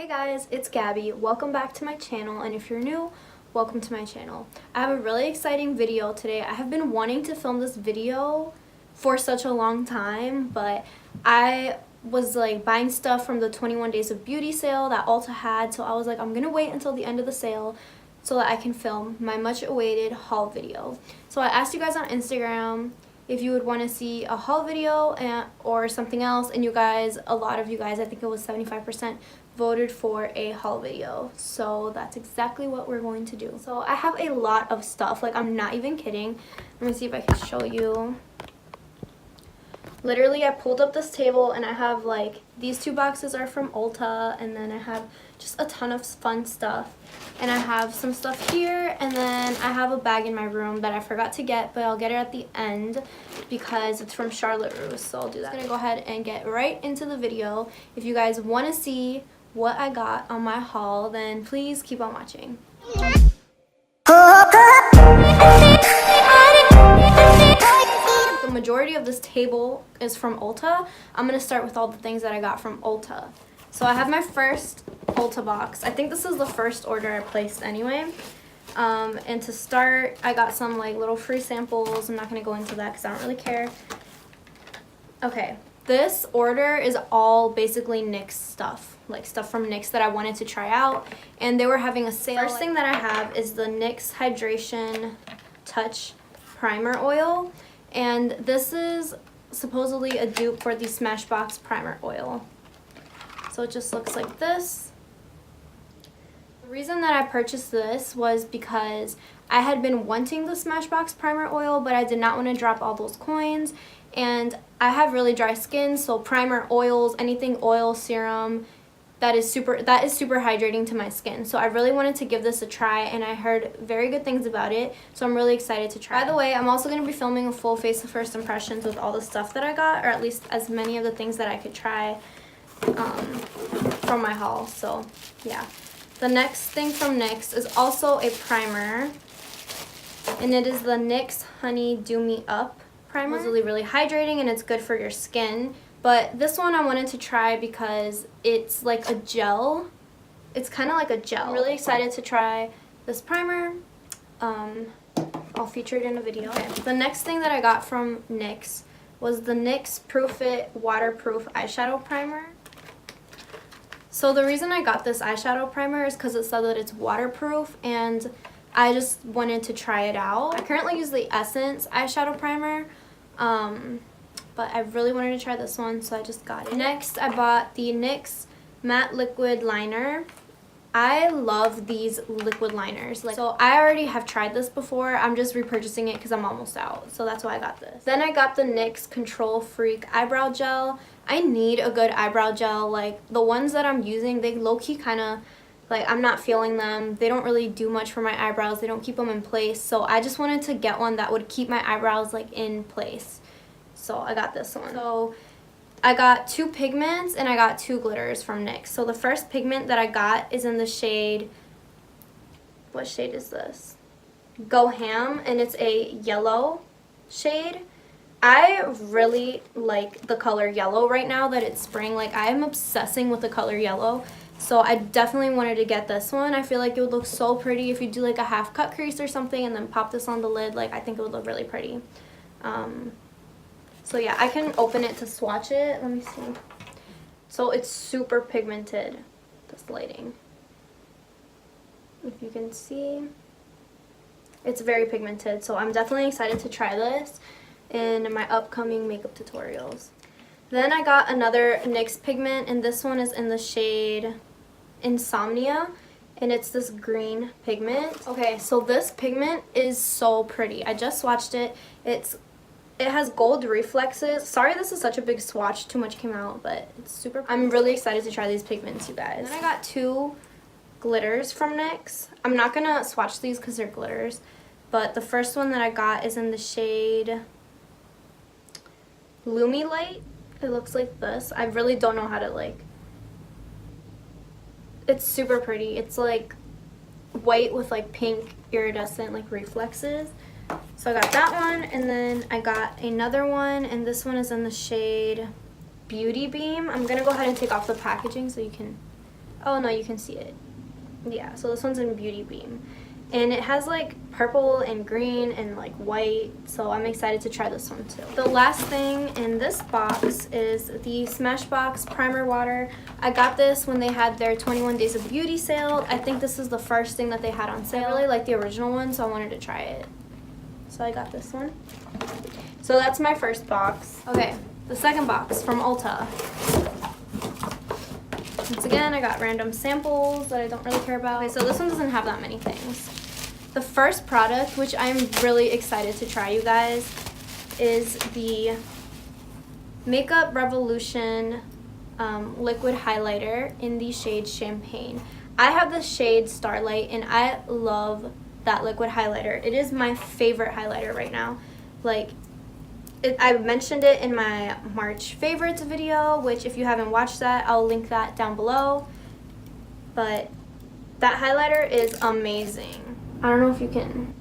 Hey guys, it's Gabby. Welcome back to my channel, and if you're new, welcome to my channel. I have a really exciting video today. I have been wanting to film this video for such a long time, but I was like buying stuff from the 21 Days of Beauty sale that Ulta had, so I was like, I'm gonna wait until the end of the sale so that I can film my much awaited haul video. So I asked you guys on Instagram if you would want to see a haul video or something else, and a lot of you guys, I think it was 75%, voted for a haul video. So that's exactly what we're going to do. So I have a lot of stuff, like I'm not even kidding. Let me see if I can show you. Literally, I pulled up this table and I have like these two boxes are from Ulta, and then I have just a ton of fun stuff, and I have some stuff here, and then I have a bag in my room that I forgot to get, but I'll get it at the end because it's from Charlotte Russe, so I'll do that. I'm gonna go ahead and get right into the video. If you guys want to see what I got on my haul, then please keep on watching. The majority of this table is from Ulta. I'm gonna start with all the things that I got from Ulta. So I have my first Ulta box. I think this is the first order I placed anyway. And to start, I got some like little free samples. I'm not gonna go into that because I don't really care. Okay, this order is all basically NYX stuff, like stuff from NYX that I wanted to try out, and they were having a sale. First thing that I have is the NYX Hydration Touch Primer Oil, and this is supposedly a dupe for the Smashbox Primer Oil. So it just looks like this. The reason that I purchased this was because I had been wanting the Smashbox Primer Oil, but I did not want to drop all those coins, and I have really dry skin, so primer, oils, anything oil, serum, that is super hydrating to my skin. So I really wanted to give this a try, and I heard very good things about it, so I'm really excited to try. By the way, I'm also going to be filming a full face of first impressions with all the stuff that I got, or at least as many of the things that I could try from my haul. So yeah, the next thing from NYX is also a primer, and it is the NYX Honey Do Me Up primer. It's really hydrating, and it's good for your skin. But this one I wanted to try because it's like a gel. It's kind of like a gel. I'm really excited to try this primer. I'll feature it in a video. Okay. The next thing that I got from NYX was the NYX Proof It Waterproof Eyeshadow Primer. So the reason I got this eyeshadow primer is because it said that it's waterproof, and I just wanted to try it out. I currently use the Essence eyeshadow primer, but I really wanted to try this one, so I just got it. Next, I bought the NYX Matte Liquid Liner. I love these liquid liners. So I already have tried this before. I'm just repurchasing it because I'm almost out, so that's why I got this. Then I got the NYX Control Freak Eyebrow Gel. I need a good eyebrow gel. Like, the ones that I'm using, they low-key kind of, like, I'm not feeling them. They don't really do much for my eyebrows. They don't keep them in place. So I just wanted to get one that would keep my eyebrows, like, in place. So I got this one. So I got 2 pigments and I got 2 glitters from NYX. So the first pigment that I got is in the shade, what shade is this? Go Ham, and it's a yellow shade. I really like the color yellow right now that it's spring. Like, I'm obsessing with the color yellow. So I definitely wanted to get this one. I feel like it would look so pretty if you do like a half cut crease or something and then pop this on the lid. Like, I think it would look really pretty. So yeah, I can open it to swatch it. Let me see. So it's super pigmented, this lighting. If you can see, it's very pigmented. So I'm definitely excited to try this in my upcoming makeup tutorials. Then I got another NYX pigment, and this one is in the shade Insomnia, and it's this green pigment. Okay, so this pigment is so pretty. I just swatched it. It has gold reflexes. Sorry this is such a big swatch, too much came out, but it's super pretty. I'm really excited to try these pigments, you guys. Then I got 2 glitters from NYX. I'm not gonna swatch these because they're glitters, but the first one that I got is in the shade Lumi Light. It looks like this. I really don't know how to, like, it's super pretty. It's like white with like pink iridescent like reflexes. So I got that one, and then I got another one, and this one is in the shade Beauty Beam. I'm gonna go ahead and take off the packaging so you can Oh no, you can see it. Yeah, so this one's in Beauty Beam. And it has like purple and green and like white, so I'm excited to try this one too. The last thing in this box is the Smashbox Primer Water. I got this when they had their 21 Days of Beauty sale. I think this is the first thing that they had on sale. I really like the original one, so I wanted to try it. So I got this one. So that's my first box. Okay, the second box from Ulta. Once again, I got random samples that I don't really care about. Okay, so this one doesn't have that many things. The first product, which I'm really excited to try, you guys, is the Makeup Revolution liquid highlighter in the shade Champagne. I have the shade Starlight, and I love that liquid highlighter. It is my favorite highlighter right now. Like, I mentioned it in my March favorites video, which if you haven't watched that, I'll link that down below. But that highlighter is amazing. I don't know if you can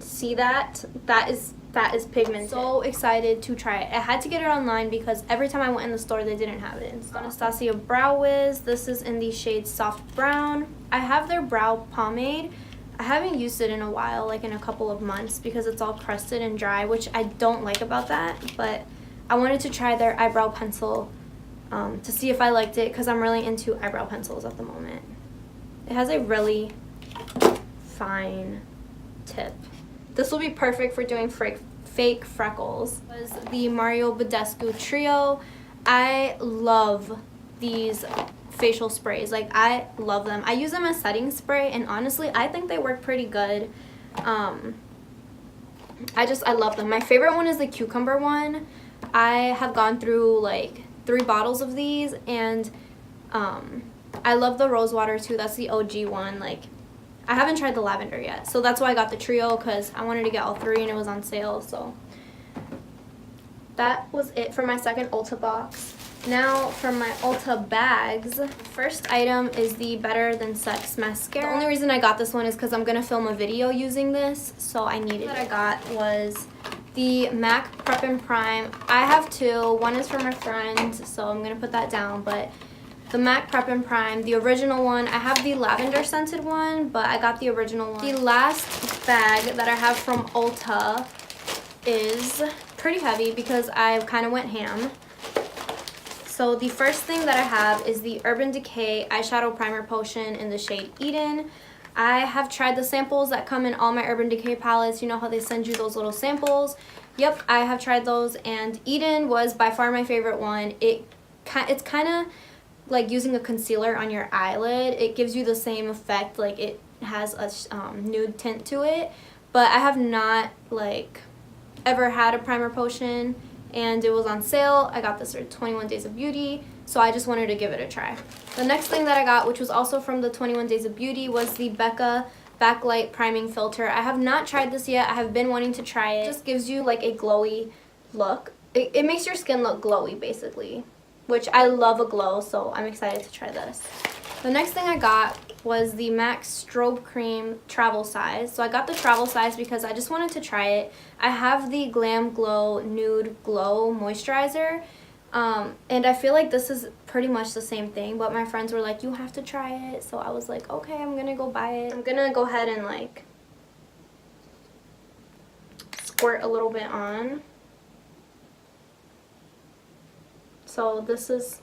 see that. That is pigmented. So excited to try it. I had to get it online because every time I went in the store, they didn't have it. It's Anastasia Brow Wiz. This is in the shade Soft Brown. I have their brow pomade. I haven't used it in a while, like in a couple of months, because it's all crusted and dry, which I don't like about that. But I wanted to try their eyebrow pencil to see if I liked it, because I'm really into eyebrow pencils at the moment. It has a really fine tip. This will be perfect for doing fake freckles. This was the Mario Badescu Trio. I love these facial sprays. Like, I love them. I use them as setting spray, and honestly, I think they work pretty good. I love them. My favorite one is the cucumber one. I have gone through like 3 bottles of these, and I love the rose water too. That's the OG one. Like, I haven't tried the lavender yet, so that's why I got the trio, because I wanted to get all 3 and it was on sale. So that was it for my second Ulta box. Now for my Ulta bags. First item is the Better Than Sex mascara. The only reason I got this one is because I'm going to film a video using this, so I needed it. What I got was the MAC Prep and Prime. I have 2. One is for my friend, so I'm going to put that down, but the MAC Prep and Prime, the original one. I have the lavender scented one, but I got the original one. The last bag that I have from Ulta is pretty heavy because I kind of went ham. So the first thing that I have is the Urban Decay Eyeshadow Primer Potion in the shade Eden. I have tried the samples that come in all my Urban Decay palettes. You know how they send you those little samples? Yep, I have tried those, and Eden was by far my favorite one. It's kind of like using a concealer on your eyelid. It gives you the same effect, like it has a nude tint to it, but I have not like ever had a primer potion, and it was on sale. I got this for 21 Days of Beauty, so I just wanted to give it a try. The next thing that I got, which was also from the 21 Days of Beauty, was the Becca Backlight Priming Filter. I have not tried this yet. I have been wanting to try it. It just gives you like a glowy look. It makes your skin look glowy, basically, which I love a glow, so I'm excited to try this. The next thing I got was the MAC Strobe Cream Travel Size. So I got the travel size because I just wanted to try it. I have the Glam Glow Nude Glow Moisturizer, and I feel like this is pretty much the same thing, but my friends were like, you have to try it. So I was like, okay, I'm gonna go buy it. I'm gonna go ahead and like squirt a little bit on. So this is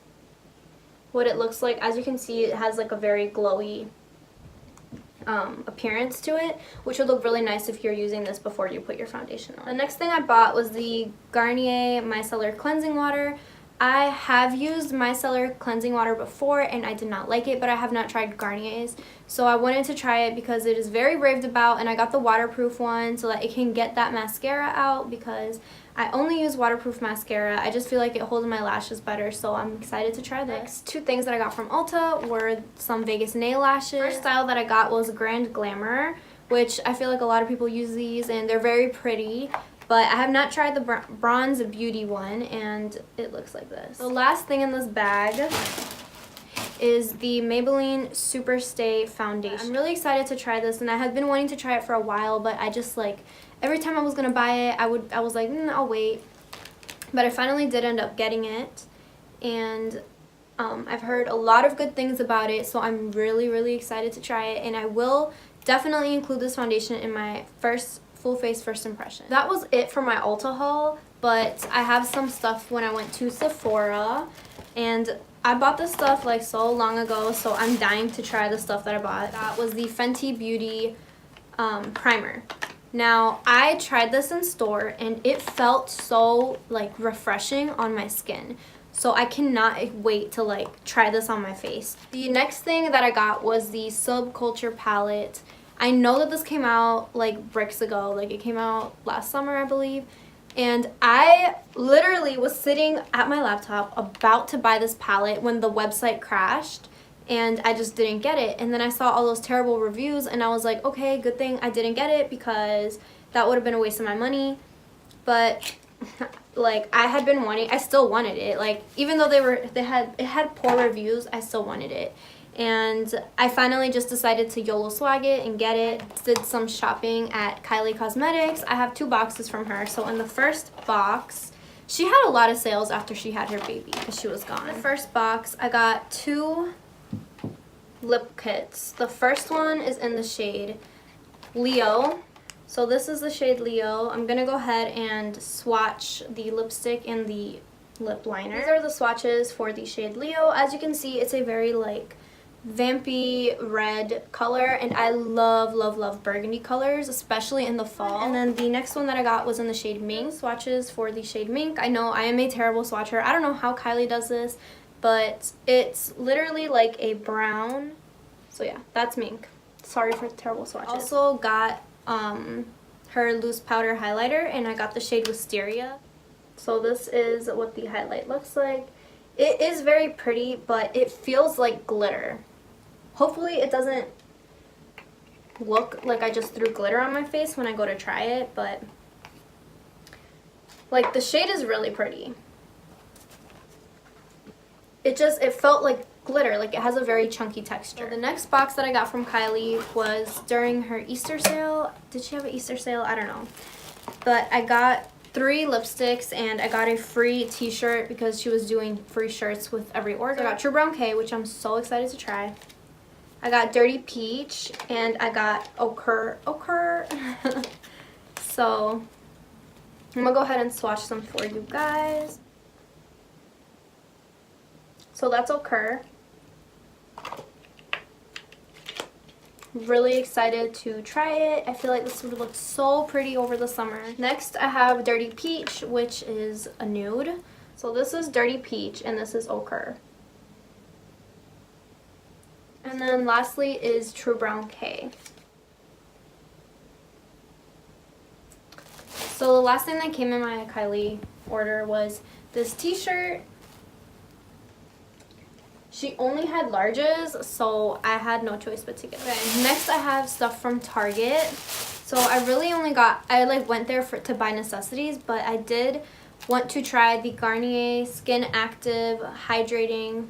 what it looks like. As you can see, it has like a very glowy appearance to it, which would look really nice if you're using this before you put your foundation on. The next thing I bought was the Garnier Micellar Cleansing Water. I have used micellar cleansing water before and I did not like it, but I have not tried Garnier's. So I wanted to try it because it is very raved about, and I got the waterproof one so that it can get that mascara out, because I only use waterproof mascara. I just feel like it holds my lashes better, so I'm excited to try this. Next 2 things that I got from Ulta were some Vegas nail lashes. First style that I got was Grand Glamour, which I feel like a lot of people use these and they're very pretty. But I have not tried the Bronze Beauty one, and it looks like this. The last thing in this bag is the Maybelline Superstay Foundation. I'm really excited to try this, and I have been wanting to try it for a while, but I just like, every time I was going to buy it, I was like, I'll wait. But I finally did end up getting it, and I've heard a lot of good things about it, so I'm really excited to try it, and I will definitely include this foundation in my full face first impression. That was it for my Ulta haul, but I have some stuff when I went to Sephora, and I bought this stuff like so long ago, so I'm dying to try the stuff that I bought. That was the Fenty Beauty primer. Now, I tried this in store, and it felt so like refreshing on my skin. So I cannot wait to like try this on my face. The next thing that I got was the Subculture palette. I know that this came out like bricks ago, like it came out last summer, I believe. And I literally was sitting at my laptop about to buy this palette when the website crashed, and I just didn't get it. And then I saw all those terrible reviews, and I was like, okay, good thing I didn't get it, because that would have been a waste of my money. But like I still wanted it. Like even though it had poor reviews, I still wanted it. And I finally just decided to YOLO swag it and get it. Did some shopping at Kylie Cosmetics. I have 2 boxes from her. So in the first box, she had a lot of sales after she had her baby because she was gone. In the first box, I got 2 lip kits. The first one is in the shade Leo. So this is the shade Leo. I'm gonna go ahead and swatch the lipstick and the lip liner. These are the swatches for the shade Leo. As you can see, it's a very like vampy red color, and I love burgundy colors, especially in the fall. And then the next one that I got was in the shade Mink. Swatches for the shade Mink. I know I am a terrible swatcher. I don't know how Kylie does this, but it's literally like a brown. So yeah, that's Mink. Sorry for terrible swatches. Also got her loose powder highlighter, and I got the shade Wisteria. So this is what the highlight looks like. It is very pretty, but it feels like glitter. Hopefully it doesn't look like I just threw glitter on my face when I go to try it, but like the shade is really pretty. It felt like glitter, like it has a very chunky texture. So the next box that I got from Kylie was during her Easter sale. Did she have an Easter sale? I don't know. But I got 3 lipsticks, and I got a free t-shirt because she was doing free shirts with every order. So I got True Brown K, which I'm so excited to try. I got Dirty Peach, and I got Ochre. So I'm gonna go ahead and swatch them for you guys. So that's Ochre. Really excited to try it. I feel like this would look so pretty over the summer. Next I have Dirty Peach, which is a nude. So this is Dirty Peach, and this is Ochre. And then lastly is True Brown K. So the last thing that came in my Kylie order was this t-shirt. She only had larges, so I had no choice but to get it. Okay, next I have stuff from Target. So I really only went there to buy necessities, but I did want to try the Garnier Skin Active Hydrating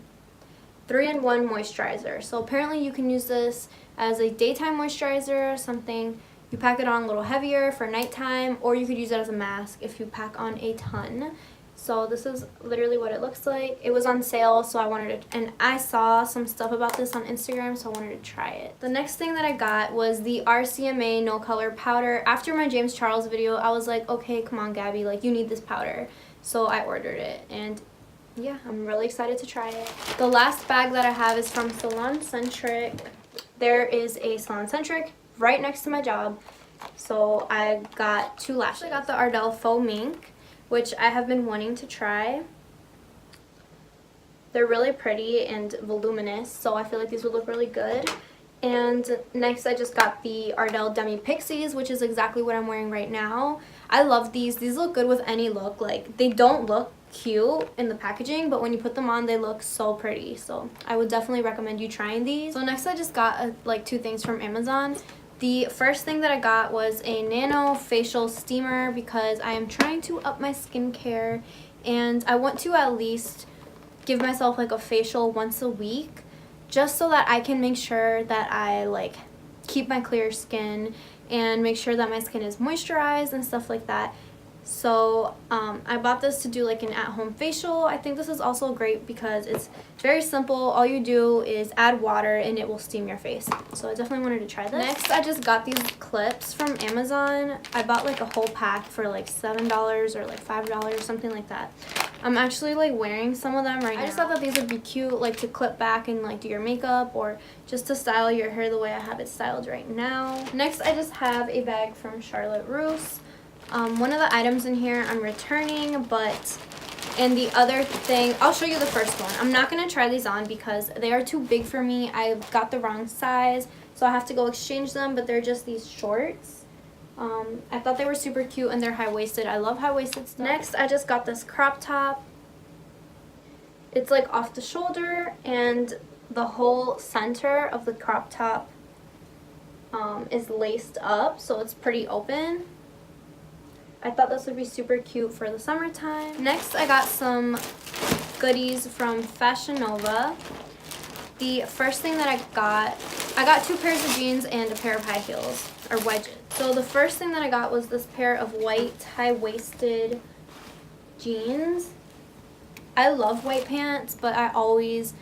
3-in-1 Moisturizer. So apparently you can use this as a daytime moisturizer or something. You pack it on a little heavier for nighttime, or you could use it as a mask if you pack on a ton. So this is literally what it looks like. It was on sale, so I wanted to, and I saw some stuff about this on Instagram, so I wanted to try it. The next thing that I got was the RCMA No Color Powder. After my James Charles video, I was like, okay, come on, Gabby, like you need this powder. So I ordered it, and yeah, I'm really excited to try it. The last bag that I have is from Salon Centric. There is a Salon Centric right next to my job, so I got 2 lashes. I got the Ardell Faux Mink, which I have been wanting to try. They're really pretty and voluminous, so I feel like these would look really good. And next I just got the Ardell Demi Pixies, which is exactly what I'm wearing right now. I love these. These look good with any look. Like, they don't look cute in the packaging, but when you put them on, they look so pretty. So I would definitely recommend you trying these. So next I just got like 2 things from Amazon. The first thing that I got was a nano facial steamer because I am trying to up my skincare, and I want to at least give myself like a facial once a week, just so that I can make sure that I like keep my clear skin and make sure that my skin is moisturized and stuff like that. So I bought this to do like an at-home facial. I think this is also great because it's very simple. All you do is add water and it will steam your face. So I definitely wanted to try this. Next, I just got these clips from Amazon. I bought like a whole pack for like $7 or like $5, something like that. I'm actually like wearing some of them right now. I just thought that these would be cute, like to clip back and like do your makeup or just to style your hair the way I have it styled right now. Next, I just have a bag from Charlotte Russe. One of the items in here I'm returning, and the other thing, I'll show you the first one. I'm not going to try these on because they are too big for me. I got the wrong size, so I have to go exchange them, but they're just these shorts. I thought they were super cute and they're high-waisted. I love high-waisted stuff. Next, I just got this crop top. It's like off the shoulder and the whole center of the crop top is laced up, so it's pretty open. I thought this would be super cute for the summertime. Next, I got some goodies from Fashion Nova. The first thing that I got 2 pairs of jeans and a pair of high heels, or wedges. So the first thing that I got was this pair of white high-waisted jeans. I love white pants, but I always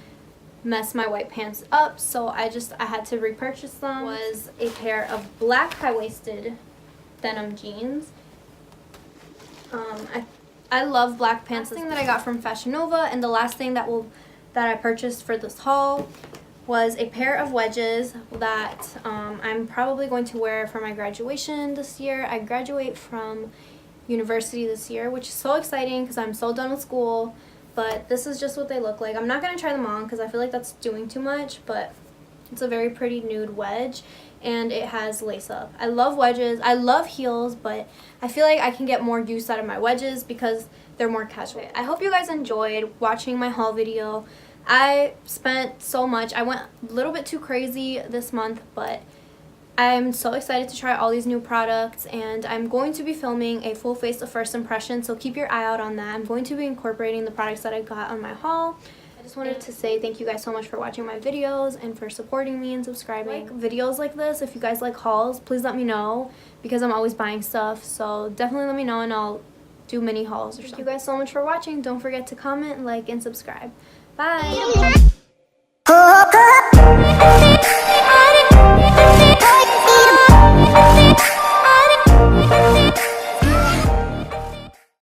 mess my white pants up, so I had to repurchase them. Was a pair of black high-waisted denim jeans. I love black pants. The thing that I got from Fashion Nova, and the last thing that I purchased for this haul was a pair of wedges that I'm probably going to wear for my graduation this year. I graduate from university this year, which is so exciting because I'm so done with school, but this is just what they look like. I'm not going to try them on because I feel like that's doing too much, but it's a very pretty nude wedge, and it has lace up. I love wedges. I love heels, but I feel like I can get more use out of my wedges because they're more casual. I hope you guys enjoyed watching my haul video. I spent so much. I went a little bit too crazy this month, but I'm so excited to try all these new products, and I'm going to be filming a full face of first impression, so keep your eye out on that. I'm going to be incorporating the products that I got on my haul. I just wanted to say thank you guys so much for watching my videos and for supporting me and subscribing. Like videos like this, if you guys like hauls, please let me know because I'm always buying stuff, so definitely let me know and I'll do mini hauls or something. Thank you guys so much for watching. Don't forget to comment, like, and subscribe. Bye!